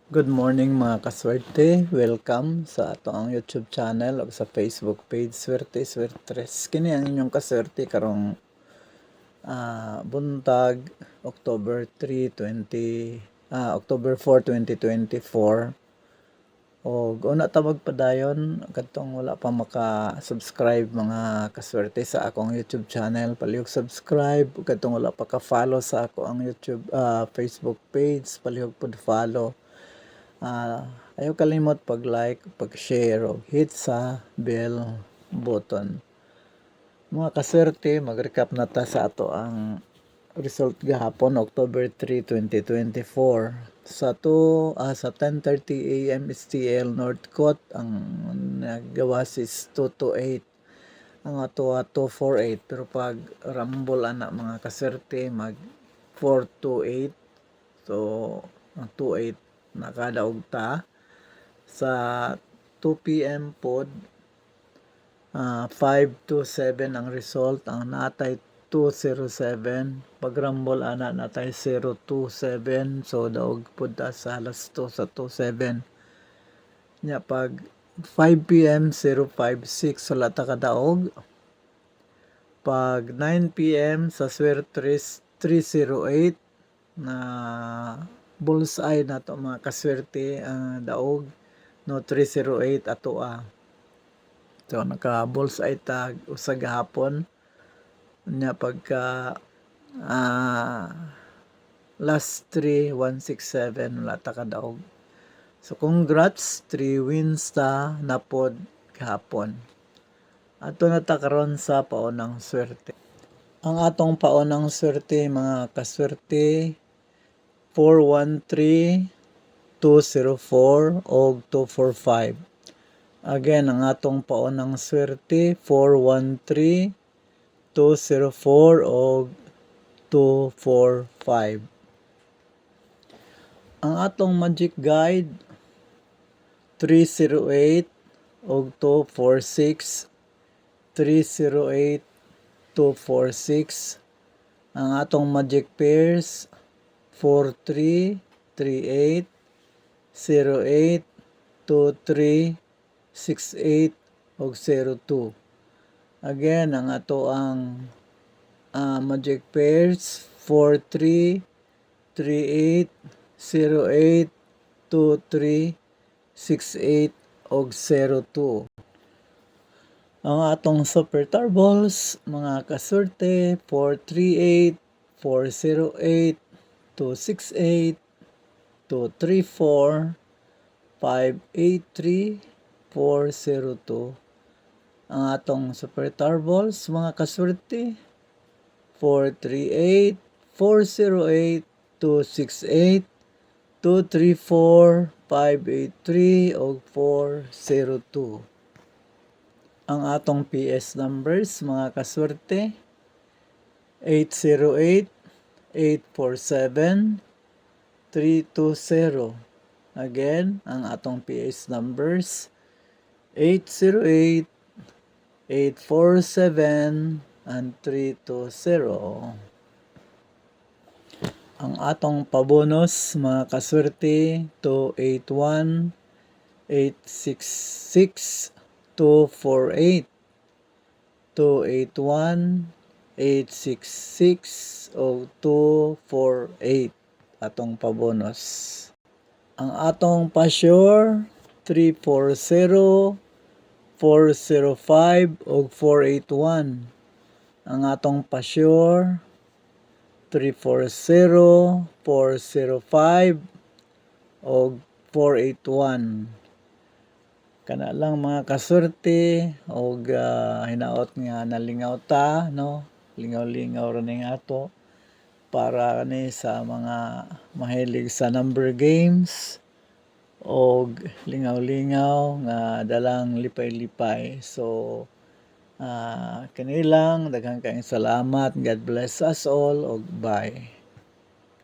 Good morning mga kaswerte. Welcome sa ato ang YouTube channel o sa Facebook page Swerte Swertres. Kini ang inyong kaswerte karong buntag October 3, 20 October 4, 2024. O una tabag padayon kadtong wala pa maka-subscribe mga kaswerte sa akong YouTube channel, palihog subscribe. Kadtong wala pa ka-follow sa ako ang YouTube Facebook page, palihog pod follow. Ayaw kalimot pag-like, pag-share, o hit sa bell button. Mga kaswerte, mag-recap na ta sa ato ang result gahapon, October 3, 2024. Sa 10:30 AM STL North Coast, ang nagawas is 2 to 8. Ang ato 248, pero pag rumble ana mga kaswerte, mag 4 to 8. So, ang 2-8 nakadaog ta. Sa 2 PM pod, 5 to 7 ang result. Ang natay 207. Pag rumble ana natay 027. So, daog pod ta sa alas 2 sa 27. Nya pag 5 PM 056 wala ta kadaog. Pag 9 PM sa Swertres 308 na bullseye na to mga kaswerte, daog no 308 ato so naka bullseye tag usag gahapon nya pagka last 3 167 wala ta kadaog. So congrats, 3 wins ta napod gahapon. Ato na ta karon sa paunang swerte. Ang atong paunang swerte mga kaswerte 413, 204 o 245. Again, ang atong paunang swerte 413, 204 o 245. Ang atong magic guide 308 o 246, 308, 246. Ang atong magic pairs 43, 38, 08, 23, 68 o 02. Again, ang ato ang magic pairs 43, 38, 08, 23, 68 o 02. Ang atong super tarballs mga kaswerte 438, 408, 268, 234, 583, 402. Ang atong super tarballs mga kaswerte 438, 408, 268, 234, 583 o 402. Ang atong PS numbers mga kaswerte 808, 847, 320. Again, ang atong PS numbers 808, 847 and 320. Ang atong pabonus mga kaswerte 281, 866, 248, 281, 866 o 248 atong pabonus. Ang atong pa-sure 340, 405 o 481. Ang atong pa-sure 340, 405 o 481. Kana lang mga kaswerte og hinaot nga nalingaw ta no, lingaw-lingaw ra ning ato para ni sa mga mahilig sa number games og lingaw-lingaw nga dalang lipay-lipay. So kani lang daghang kaayong salamat. God bless us all og bye.